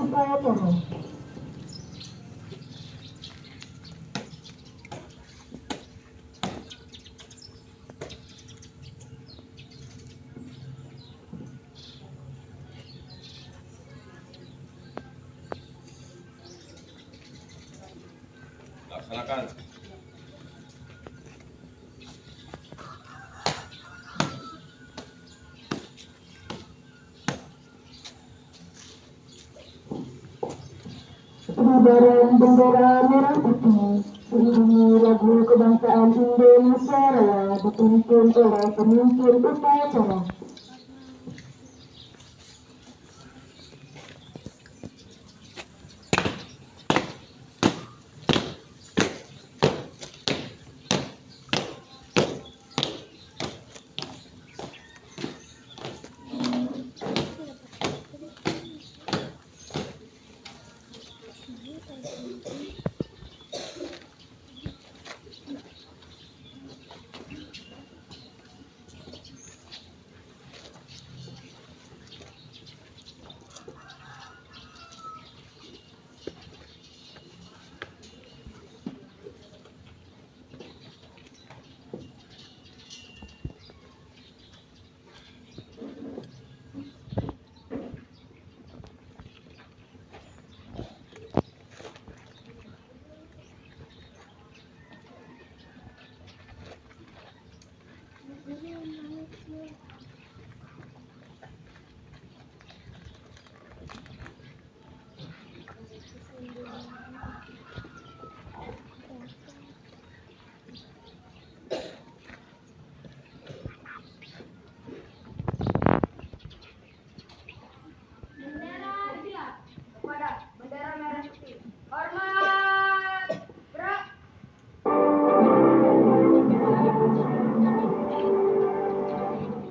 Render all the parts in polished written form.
upacara. Laksanakan. Pengibaran bendera merah putih diiringi lagu kebangsaan Indonesia Raya dipimpin oleh pemimpin upacara.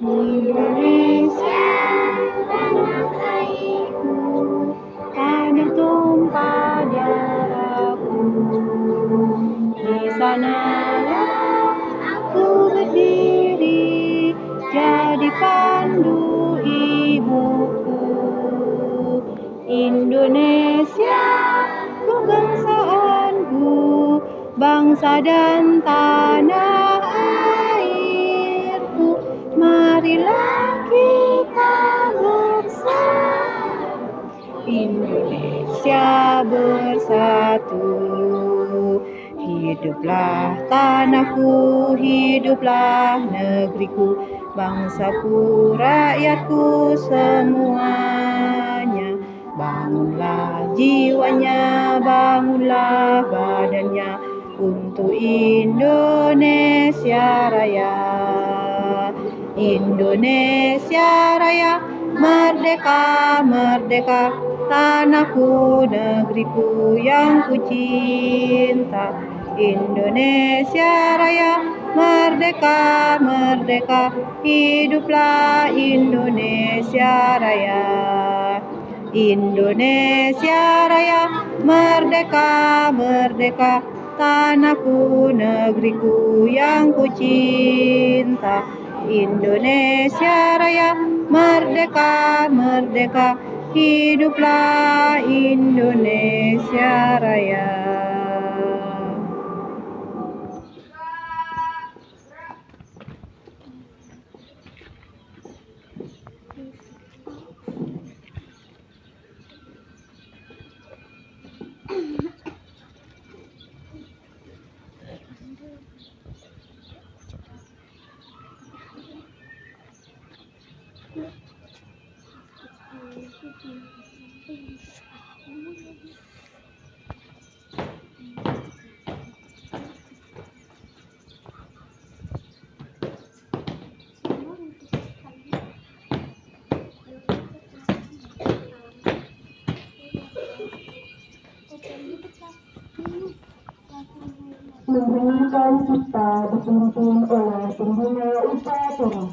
Indonesia, tanah airku, tanah tumpah darahku. Di sanalah aku berdiri, jadi pandu ibuku. Indonesia, kebangsaanku, bangsa dan tanah airku. Marilah kita bersatu, Indonesia bersatu. Hiduplah tanahku, hiduplah negeriku, bangsaku, rakyatku semuanya. Bangunlah jiwanya, bangunlah badannya untuk Indonesia Raya. Indonesia Raya, merdeka, merdeka, tanahku, negeriku yang ku cinta. Indonesia Raya, merdeka, merdeka, hiduplah Indonesia Raya. Indonesia Raya, merdeka, merdeka, tanahku, negeriku yang ku cinta. Indonesia Raya, merdeka, merdeka, hiduplah Indonesia Raya. Mendengarkan cipta dipimpin oleh pembina upacara.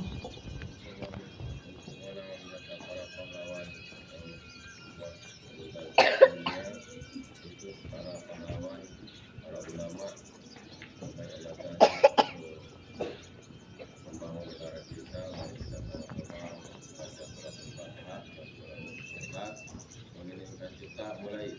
Menginginkan kita Kita mulai.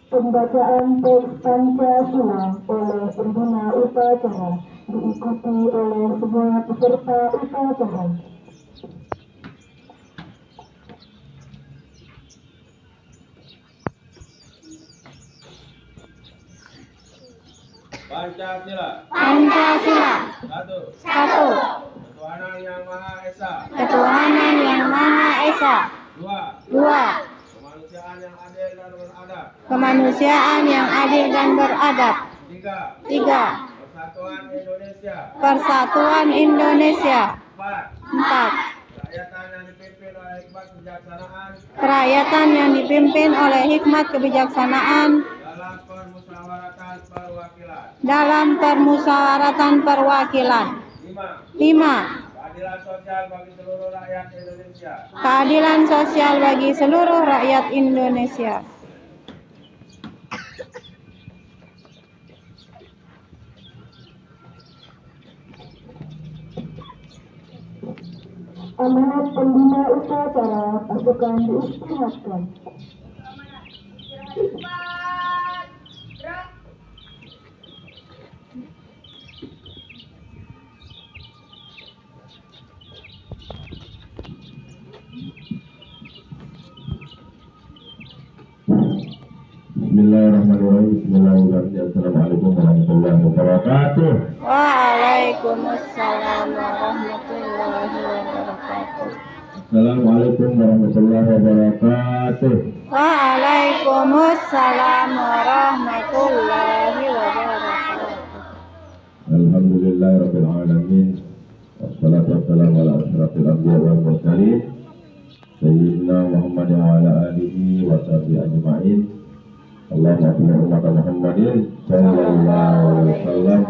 Pembacaan teks Pancasila oleh pembina upacara diikuti oleh semua peserta upacara. Pancasila. Pancasila. Satu. Satu. Ketuhanan Yang Maha Esa. Ketuhanan Yang Maha Esa. Dua. Dua. Kemanusiaan yang adil dan beradab. Kemanusiaan yang adil dan beradab. Tiga. Tiga. Persatuan Indonesia. Persatuan Indonesia. Empat. Empat. Kerakyatan yang dipimpin oleh hikmat kebijaksanaan Kerakyatan yang dipimpin oleh hikmat kebijaksanaan dalam permusyawaratan perwakilan. dalam permusyawaratan perwakilan. Lima. Lima. Keadilan sosial bagi seluruh rakyat Indonesia. Keadilan sosial bagi seluruh rakyat Indonesia. Amanat pembina upacara pasukan diistirahatkan. Bismillahirrahmanirrahim. Bismillahirrahmanirrahim. Assalamualaikum warahmatullahi wabarakatuh. Waalaikumsalam warahmatullahi wabarakatuh. Assalamualaikum warahmatullahi wabarakatuh. Waalaikumsalam warahmatullahi wabarakatuh. Alhamdulillahirabbil alamin. Wassalatu wassalamu ala asyrafil anbiya'i wal mursalin sayyidina Muhammad wa ala alihi wa sahbihi ajma'in. Allahumma salli umat Muhammadin sallallahu alaihi wasallam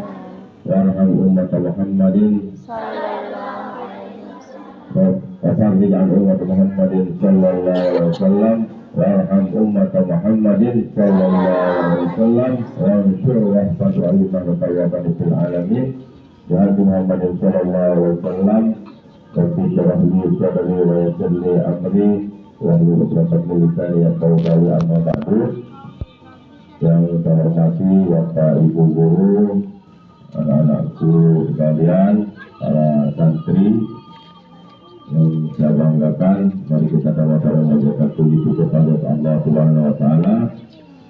warham umat Muhammadin Sallallahu alaihi wasallam. وفرج عن أمة محمد صلى الله عليه وسلم وارحم أمة محمد صلى الله عليه وسلم وانشر واحفظ أئمة وطيبة في العالمين بهدي محمد صلى الله عليه وسلم وفي شرح لي صدري ويسر لي أمري واحلل عقدة من لساني يفقهوا قولي أما بعد. Yang saya hormati Bapak Ibu guru, anak-anakku sekalian, para santri yang saya banggakan, mari kita sama-sama menjaga puji syukur kepada Allah Subhanahu wa taala.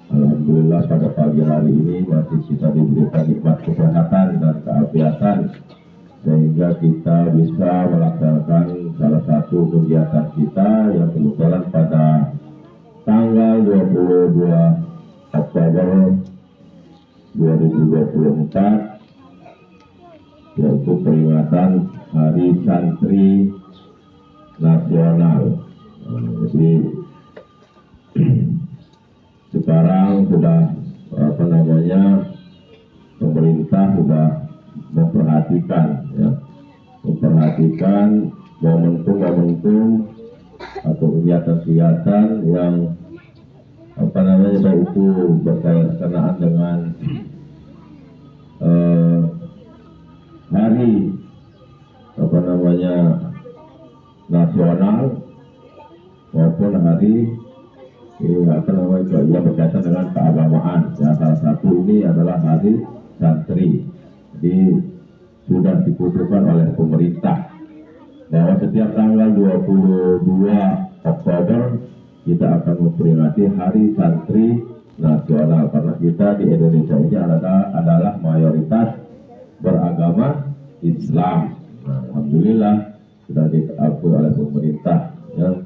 Alhamdulillah pada pagi hari ini masih kita diberikan nikmat kesehatan dan keafiatan sehingga kita bisa melaksanakan salah satu kegiatan kita yang kebetulan pada tanggal 22 Oktober 2024 yaitu peringatan Hari Santri Nasional. Jadi sekarang sudah pemerintah sudah memperhatikan momentum-momentum atau kegiatan-kegiatan yang baik itu berkenaan dengan hari nasional maupun hari yang berkaitan dengan keagamaan. Ya, salah satu ini adalah hari santri. Jadi sudah diputuskan oleh pemerintah bahwa setiap tanggal 22 Oktober kita akan memperingati Hari Santri Nasional, karena kita di Indonesia ini adalah mayoritas beragama Islam. Nah, alhamdulillah sudah diakui oleh pemerintah. Ya,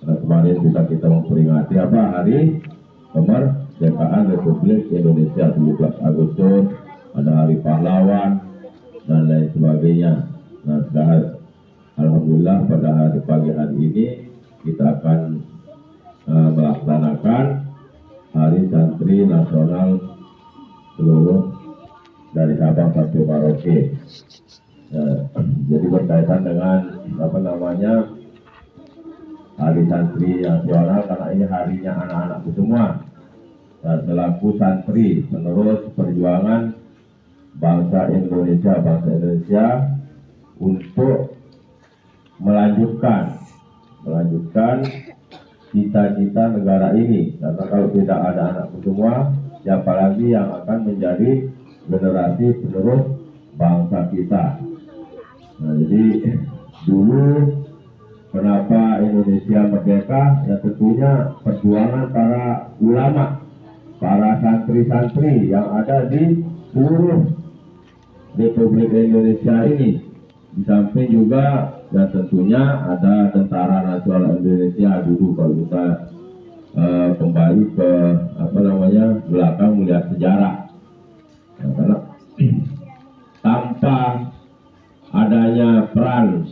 kemarin kita memperingati Hari Kemerdekaan Republik Indonesia 17 Agustus, ada Hari Pahlawan dan lain sebagainya. Nah, alhamdulillah pada pagi hari ini kita akan melaksanakan Hari Santri Nasional seluruh dari Sabang sampai Merauke. Jadi berkaitan dengan Hari Santri Nasional, karena ini harinya anak-anakku semua. Dan selaku santri penerus perjuangan bangsa Indonesia untuk melanjutkan cita-cita negara ini. Karena kalau tidak ada anakku semua, siapa lagi yang akan menjadi generasi penerus bangsa kita. Nah, jadi dulu kenapa Indonesia merdeka? Ya tentunya perjuangan para ulama, para santri-santri yang ada di seluruh Republik Indonesia ini. Di samping juga dan tentunya ada Tentara Nasional Indonesia dulu. Kalau kita kembali ke belakang melihat sejarah, nah, karena tanpa adanya peran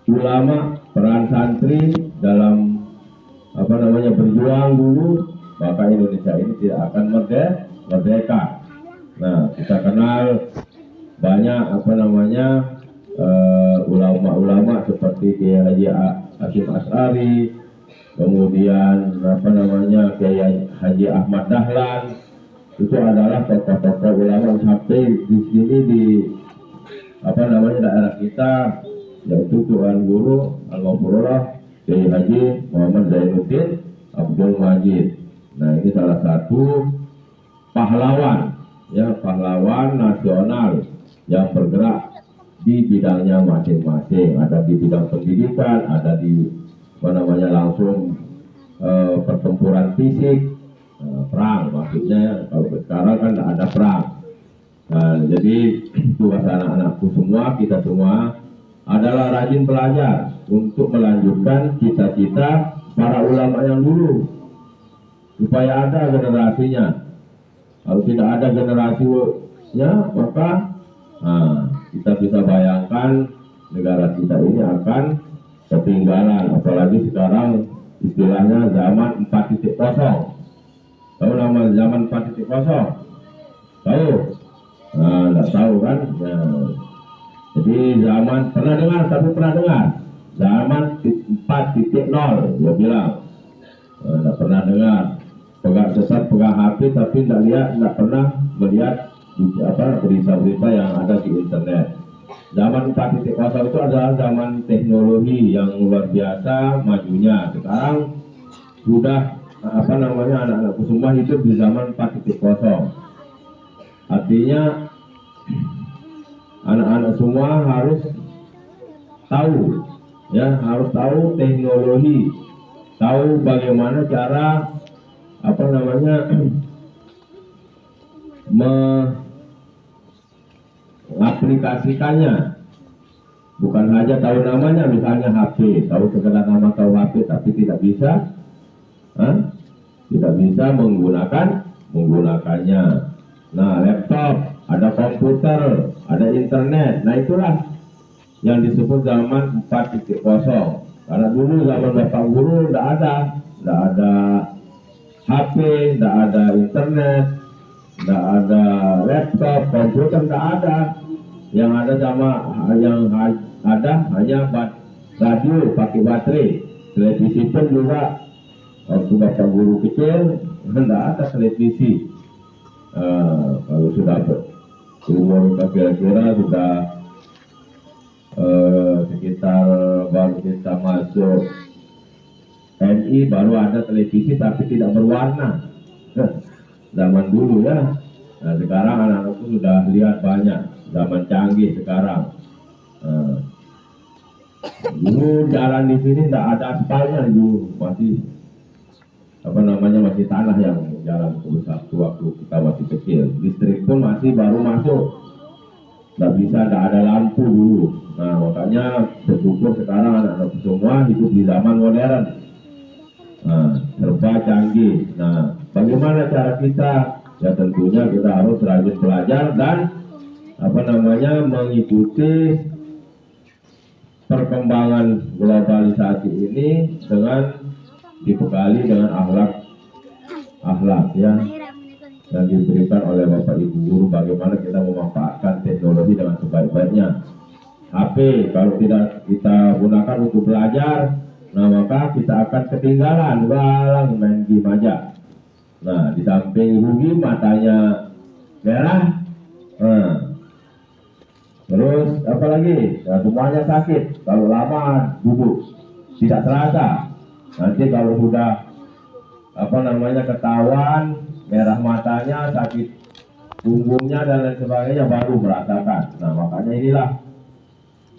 ulama, peran santri dalam berjuang dulu, maka Indonesia ini tidak akan merdeka. Nah, kita kenal banyak ulama-ulama seperti Kiai Haji Hashim Asy'ari, kemudian Kiai Haji Ahmad Dahlan. Itu adalah tokoh-tokoh ulama sampai di sini di daerah kita, yaitu Tuan Guru Al-Ghafurullah Kiai Haji Muhammad Zainuddin Abdul Majid. Nah, ini salah satu pahlawan nasional yang bergerak di bidangnya masing-masing. Ada di bidang pendidikan, ada di langsung pertempuran fisik, perang. Maksudnya kalau sekarang kan tidak ada perang. Nah, jadi tugas anak-anakku semua, kita semua adalah rajin belajar untuk melanjutkan cita-cita para ulama yang dulu, supaya ada generasinya. Kalau tidak ada generasinya, maka kita bisa bayangkan negara kita ini akan ketinggalan. Apalagi sekarang istilahnya zaman 4.0. Tahu nama zaman 4.0? Tahu? Nah, nggak tahu kan? Nah, jadi zaman pernah dengar zaman 4.0, dia bilang nggak pernah dengar. Pegang HP tapi tidak pernah melihat berita-berita yang ada di internet. Zaman 4.0 itu adalah zaman teknologi yang luar biasa majunya. Sekarang sudah anak-anakku semua hidup di zaman 4.0. Artinya anak-anak semua harus tahu teknologi, tahu bagaimana cara mengaplikasikannya. Bukan saja tahu namanya, misalnya HP, tahu sekedar nama tahu HP, tapi tidak bisa menggunakannya. Nah, laptop, ada komputer, ada internet. Nah, itulah yang disebut zaman 4.0. Karena dulu zaman Bapak Guru tidak ada HP, tidak ada internet, nggak ada laptop, komputer nggak ada. Yang ada hanya radio pakai baterai. Televisi pun juga waktu bapak guru kecil nggak ada televisi. Kalau sudah umur kira-kira sudah sekitar baru kita masuk MI baru ada televisi tapi tidak berwarna. Zaman dulu ya. Nah, sekarang anak-anakku sudah lihat banyak, zaman canggih sekarang. Dulu jalan di sini tidak ada aspalnya, dulu masih masih tanah yang jalan ke waktu kita masih kecil. Listrik pun masih baru masuk, tidak ada lampu dulu. Nah, makanya bersyukur sekarang anak-anak semua hidup di zaman modern. Nah, serba canggih. Nah, bagaimana cara kita? Ya tentunya kita harus rajin belajar dan mengikuti perkembangan globalisasi ini dengan dibekali dengan akhlak ya yang diberikan oleh Bapak Ibu guru, bagaimana kita memanfaatkan teknologi dengan sebaik-baiknya. HP kalau tidak kita gunakan untuk belajar, nah maka kita akan ketinggalan, balang main game aja. Nah, di samping rugi matanya merah, terus apalagi? Ya, semuanya sakit kalau lama duduk, tidak terasa. Nanti kalau sudah ketahuan merah matanya, sakit punggungnya dan lain sebagainya baru merasakan. Nah, makanya inilah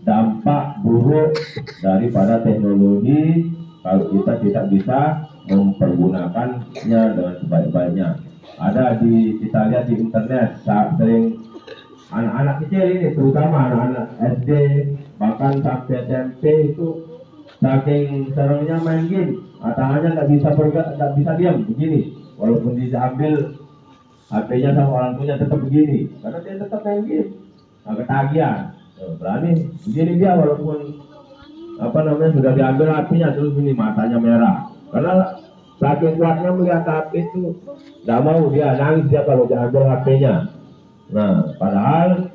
dampak buruk daripada teknologi kalau kita tidak bisa mempergunakannya dengan sebaik-baiknya. Kita lihat di internet sering anak-anak kecil ini, terutama anak-anak SD bahkan sampai SMP itu saking seringnya main game, tangannya nggak bisa diam begini, walaupun diambil HP-nya sama orang tuanya tetap begini, karena dia tetap main game, ketagihan. Berani begini dia walaupun sudah diambil HP-nya, terus ini matanya merah karena saking kuatnya melihat HP itu, nggak mau, dia nangis dia kalau diambil HP-nya. Nah, padahal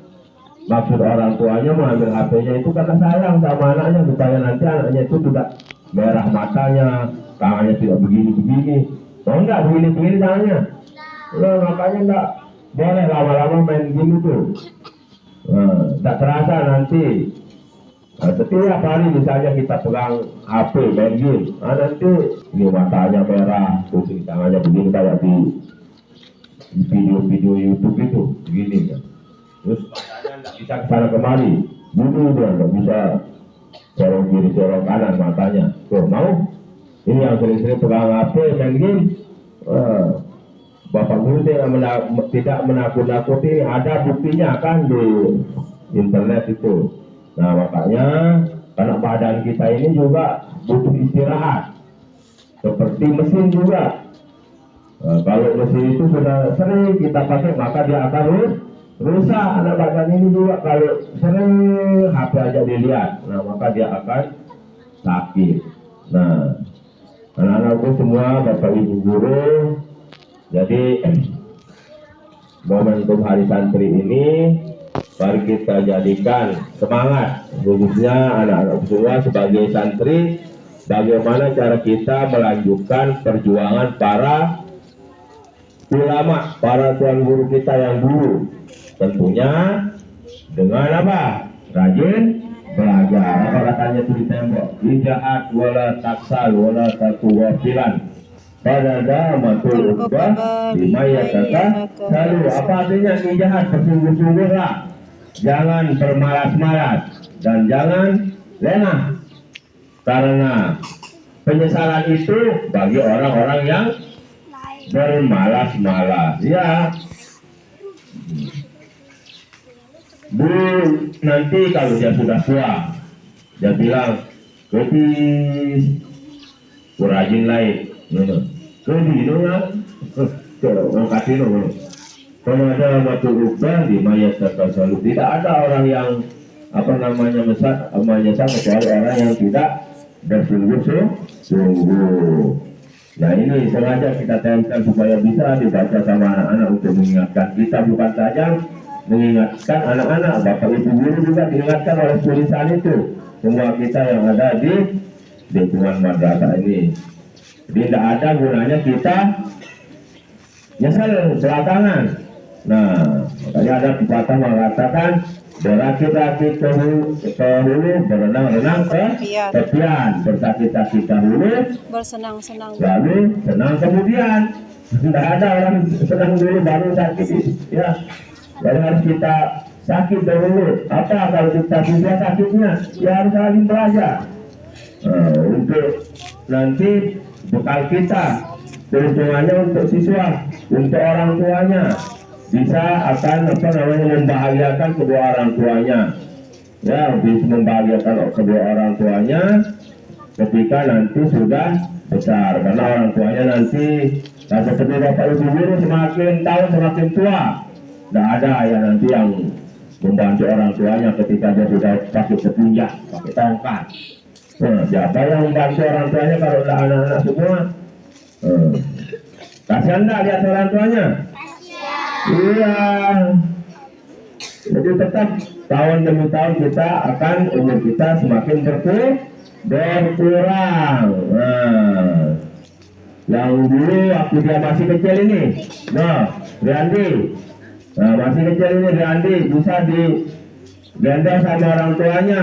maksud orang tuanya mengambil HP-nya itu karena sayang sama anaknya, supaya nanti anaknya itu tidak merah matanya, tangannya tidak begini-begini. Oh enggak, begini-begini tangannya. Nah, makanya enggak boleh lama-lama main game itu. Tidak terasa nanti. Nah, setiap hari misalnya kita pegang HP main game, nanti ini matanya merah, terus tangannya begini kayak di video-video YouTube itu begini kan. Terus matanya nggak bisa kesana kemari, dulu dia nggak bisa corong kiri corong kanan matanya. Tuh mau? Ini yang sering-sering pegang HP main game. Bapak guru tidak menakut-nakuti, ada buktinya kan di internet itu. Nah, makanya karena badan kita ini juga butuh istirahat, seperti mesin juga. Kalau mesin itu sudah sering kita pakai, maka dia akan rusak. Anak badan ini juga kalau sering HP aja dilihat, nah maka dia akan sakit. Nah, anak-anakku semua, Bapak Ibu guru, jadi momentum Hari Santri ini mari kita jadikan semangat, khususnya anak-anak semua sebagai santri, bagaimana cara kita melanjutkan perjuangan para ulama, para tuan guru kita yang dulu. Tentunya dengan apa? Rajin belajar. Apa katanya itu di tembok? Ijahat wala taksal wala takuwafilan. Pada damatul ubah dimayataka lalu. Apa artinya ijahat? Bersungguh-sungguhlah, jangan bermalas-malas dan jangan lengah, karena penyesalan itu bagi orang-orang yang bermalas-malas. Ya, dulu nanti kalau dia sudah tua, dia bilang lebih kurajin lain, lebih dong, kalau kasih dong. Kalau ada waktu ubah di mayat selalu, tidak ada orang yang menyesal kecuali orang yang tidak bersungguh-sungguh. Nah ini sengaja kita tempel supaya bisa dibaca sama anak-anak untuk mengingatkan kita, bukan saja mengingatkan anak-anak, bapak ibu guru juga diingatkan oleh tulisan itu, semua kita yang ada di lingkungan madrasah ini. Jadi tidak ada gunanya kita nyesel belakangan. Nah makanya ada pepatah mengatakan berakit-rakit ke hulu, berenang-renang ke tepian, bersakit-sakit dahulu, Bersenang-senang. lalu senang kemudian. Tidak ada orang senang dulu baru sakit ya. Jadi harus kita sakit dahulu. Apa kalau kita bisa sakitnya? Ya harus saling belajar. Untuk nanti bekal kita, keuntungannya untuk siswa, untuk orang tuanya, bisa akan membahagiakan kedua orang tuanya, ya bisa membahagiakan kedua orang tuanya ketika nanti sudah besar, karena orang tuanya nanti seperti bapak ibu guru semakin tahun semakin tua, tidak ada ya nanti yang membantu orang tuanya ketika dia sudah pakai sepunjak, pakai tongkat. Nah, siapa yang membantu orang tuanya kalau ada anak-anak semua? Kasihan nggak lihat orang tuanya? Iya. Jadi tetap tahun demi tahun kita akan umur kita semakin berkurang. Nah, yang dulu waktu dia masih kecil ini, Riandi, masih kecil ini Riandi bisa digendong sama orang tuanya,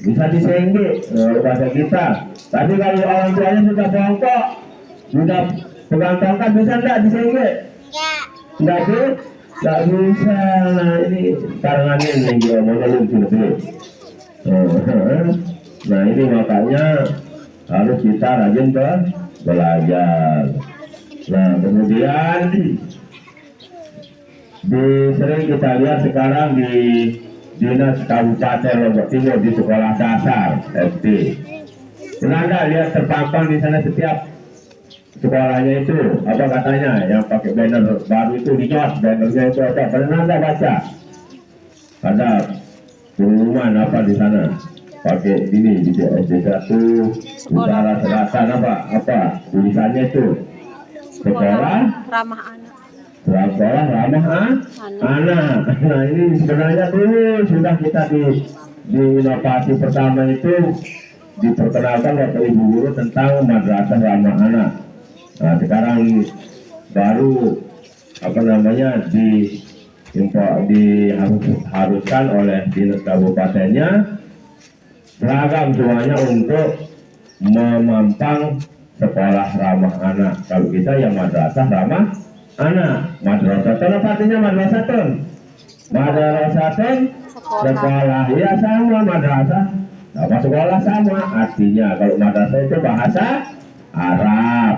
bisa disengge, bahasa kita. Tapi kalau orang tuanya sudah bongkok, sudah pegang tongkat, bisa enggak disengge? Enggak bisa. Nah ini karangannya ini dia monolog sudah. Nah ini makanya harus kita rajin belajar. Nah kemudian sering kita lihat sekarang di Dinas Kabupaten Lombok Timur di sekolah dasar SD. Pernah nggak lihat terpampang di sana setiap sekolahnya itu apa katanya yang pakai banner baru itu dinyot bannernya itu apa? Pernah nggak baca? Ada pengumuman apa di sana? Pakai ini di SD 1 utara selatan apa tulisannya itu sekolah ramah anak. Sekolah ramah anak. Nah ini sebenarnya dulu sudah kita di inovasi pertama itu diperkenalkan oleh ibu guru tentang madrasah ramah anak. Nah sekarang baru diharuskan oleh dinas kabupatennya seragam semuanya untuk memampang sekolah ramah anak. Kalau kita yang madrasah ramah anak, madrasatun apa artinya madrasatun? Madrasatun sekolah, ya sama madrasah, sama sekolah sama artinya. Kalau madrasah itu bahasa Arab,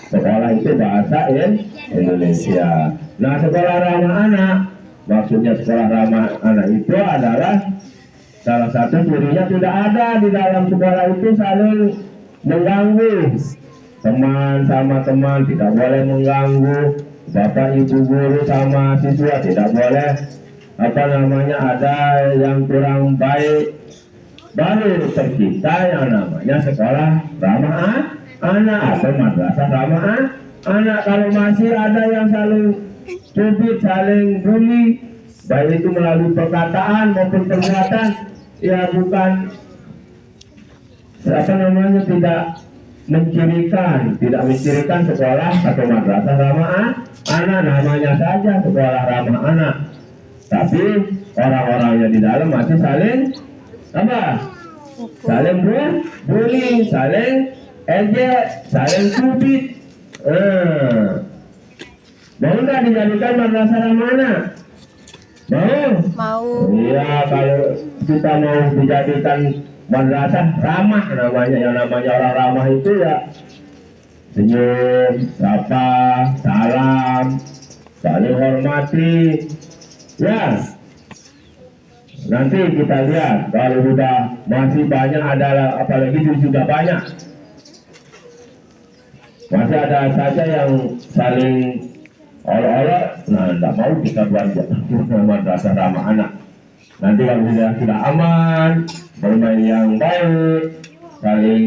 sekolah itu bahasa Indonesia. Nah sekolah ramah anak, maksudnya sekolah ramah anak itu adalah salah satu cirinya tidak ada di dalam sekolah itu saling mengganggu. Teman sama teman tidak boleh mengganggu, bapak ibu guru sama siswa tidak boleh ada yang kurang baik. Baru tercipta yang namanya sekolah ramah anak atau madrasah ramah anak. Kalau masih ada yang saling cubit, saling bully, baik itu melalui perkataan maupun perbuatan, ya bukan tidak mencirikan sekolah atau madrasah ramah anak, namanya saja sekolah ramah anak, tapi orang-orangnya di dalam masih saling saling bully, saling ejek, saling cubit. Mau nggak dijadikan madrasah ramah anak? Mau. Iya, kalau kita mau dijadikan madrasah ramah namanya, yang namanya orang ramah itu ya senyum, sapa, salam, saling hormati. Ya, nanti kita lihat kalau sudah masih banyak adalah, apalagi sudah banyak, masih ada saja yang saling oleh-oleh. Nah, tidak mau kita buat madrasah ramah anak. Nanti kalau sudah aman, bermain yang baik, saling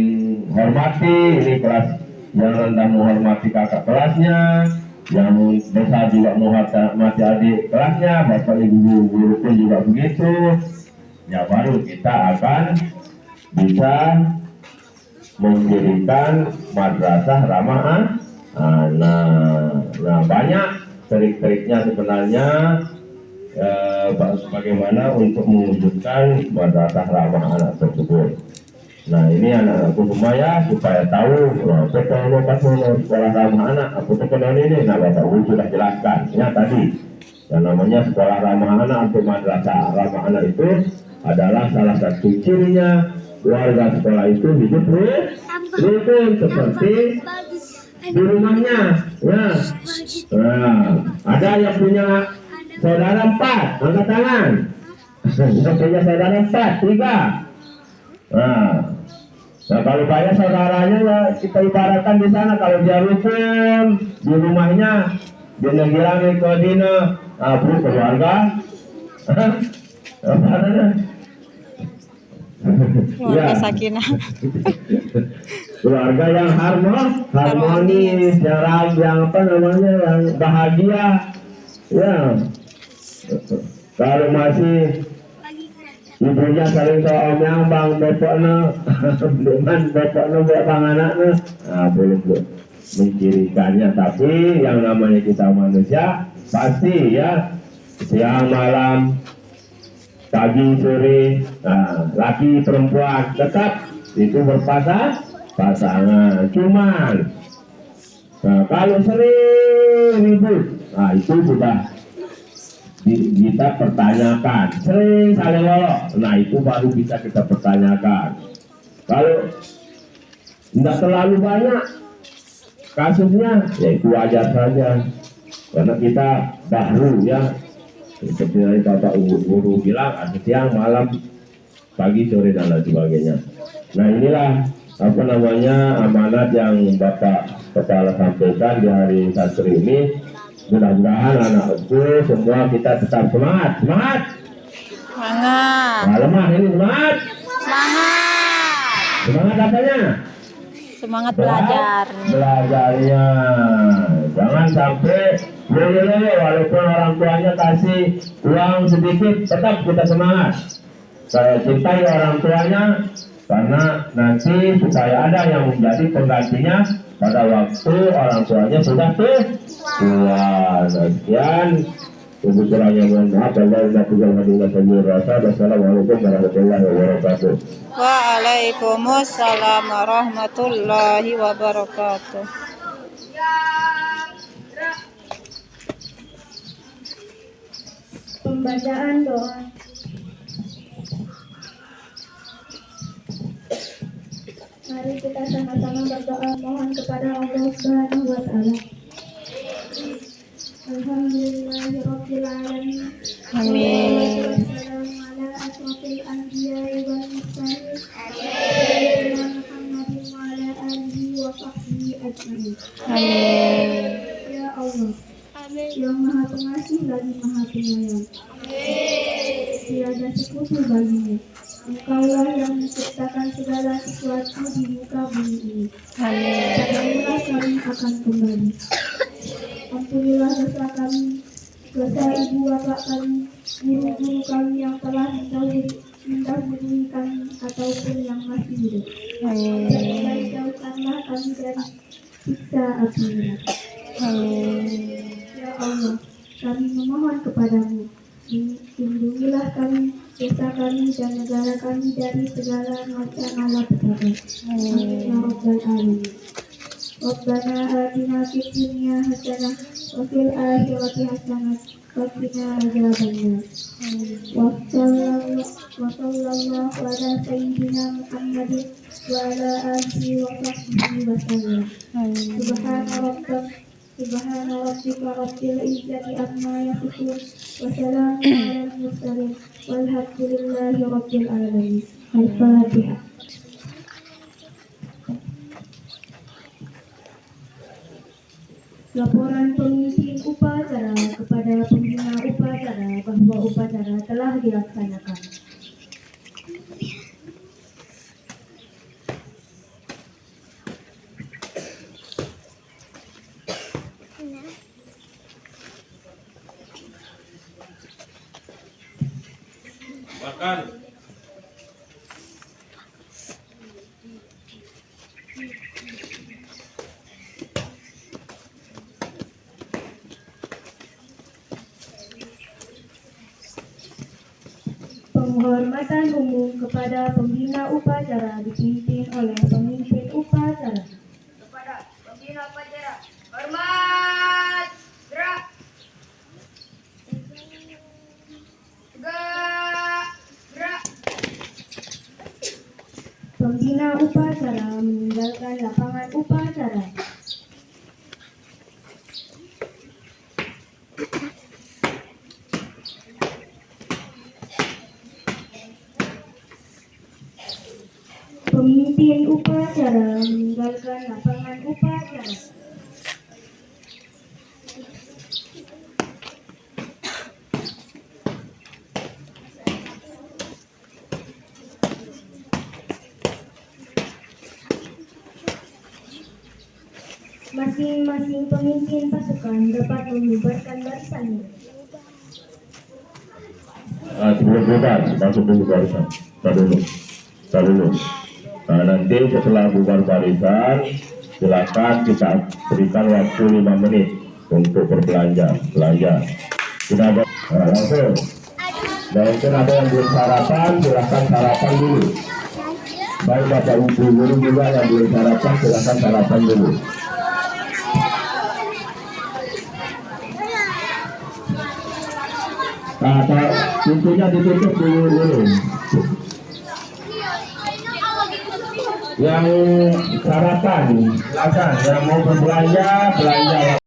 hormati, ini kelas yang rendah menghormati kakak kelasnya, yang besar juga menghormati adik kelasnya, bapak ibu guru pun juga begitu. Ya baru kita akan bisa mendirikan madrasah ramah anak. Nah banyak trik-triknya sebenarnya, bagaimana untuk mewujudkan madrasah ramah anak tersebut. Nah ini anak-anakku semua ya, supaya tahu sekolah ramah anak, aku terkenal ini. Nah Bapak Ibu sudah jelaskan ya tadi, yang namanya sekolah ramah anak atau madrasah ramah anak itu adalah salah satu cirinya warga sekolah itu hidup rukun seperti di rumahnya ya. Nah, ada yang punya saudara 4, angkat tangan. Yang punya saudara 4, 3. Nah, kalau banyak saudaranya ya kita ibaratkan di sana, kalau dia rukun di rumahnya, dia ngilangi ke dina, bu keluarga, Keluarga sakinah. keluarga yang harmonis, yang apa namanya, yang bahagia, ya. Kalau masih ibunya saling soal bang bapaknya, dengan bapaknya bang anaknya, nah boleh mencirikannya. Tapi yang namanya kita manusia pasti ya, siang malam, pagi sore, nah, laki perempuan tetap itu pasangan. Cuman nah, kalau sering ribut, nah itu sudah kita pertanyakan, sering saling lolok, nah itu baru bisa kita pertanyakan. Kalau tidak terlalu banyak kasusnya, ya itu wajar saja, karena kita baru ya, seperti yang Bapak Guru bilang, ada siang, malam, pagi, sore dan lain sebagainya. Nah inilah apa namanya amanat yang Bapak Kepala sampaikan di hari santri ini. Mudah-mudahan anakku semua kita tetap semangat. Semangat. Nah, lemah ini semangat. Semangat apanya? Semangat belajar. Belajarnya. Jangan sampai lele walaupun orang tuanya kasih uang sedikit, tetap kita semangat. Saya cintai orang tuanya, karena nanti supaya ada yang menjadi penggantinya pada waktu orang tuanya sudah tua. Sekian, kurang-kurangnya mohon maaf. Wassalamualaikum warahmatullahi wabarakatuh. Waalaikumsalam warahmatullahi wabarakatuh. Pembacaan doa. Mari kita sama-sama berdoa mohon kepada Allah Subhanahu wa Ta'ala. Alhamdulillahirabbil alamin. Amin. Wassalamu ala asrofil anbiya'i wal mursalin. Sayyidina Muhammadin wa ala alihi wa sahbihi ajma'in. Amin. Ya Allah, yang Maha Pengasih lagi Maha Penyayang. Tiada sekutu bagimu. Engkaulah yang menciptakan segala sesuatu di muka bumi ini. Amin. Padamulah kami akan kembali. Ampunilah dosa kami, dosa ibu bapak kami, guru-guru kami yang telah mendahului kami ataupun yang masih hidup. Dan jauhkanlah kami dari siksa api neraka. Amin. Ya Allah, kami memohon kepadamu, lindungilah kami, desa kami dan negara kami dari segala macam malapetaka. Amin ya Rabbal Alamin. Rabbana atina fid dunya hasanah wa fil akhirati hasanah wa qina adzabannar. Wa sallallahu ala sayyidina Muhammadin wa ala alihi wa sahbihi wa sallam. Subhana rabbika rabbil izzati amma yasifun wa salamun alal mursalin walhamdulillahi rabbil alamin. Al-Fatihah. Laporan pemimpin upacara kepada pembina upacara bahwa upacara telah dilaksanakan. Makan. Penghormatan umum kepada pembina upacara dipimpin oleh pemimpin upacara. Kepada pembina upacara, hormat, gerak, tegak, gerak. Pembina upacara meninggalkan lapangan upacara. Pemimpin upacara meninggalkan lapangan upacara. Masing-masing pemimpin pasukan dapat membubarkan barisannya. Sebelum bubar, masuk dulu barisan. Tar dulu. Nah, nanti setelah bubar barisan, silakan kita berikan waktu 5 menit untuk berbelanja. Kita langsung. Dan mungkin ada yang belum sarapan, silakan sarapan dulu. Baik Bapak Ibu guru juga yang belum sarapan, silakan sarapan dulu. Nah, pintunya ditutup dulu. Yang sarapan, silakan. Yang mau berbelanja, belanja.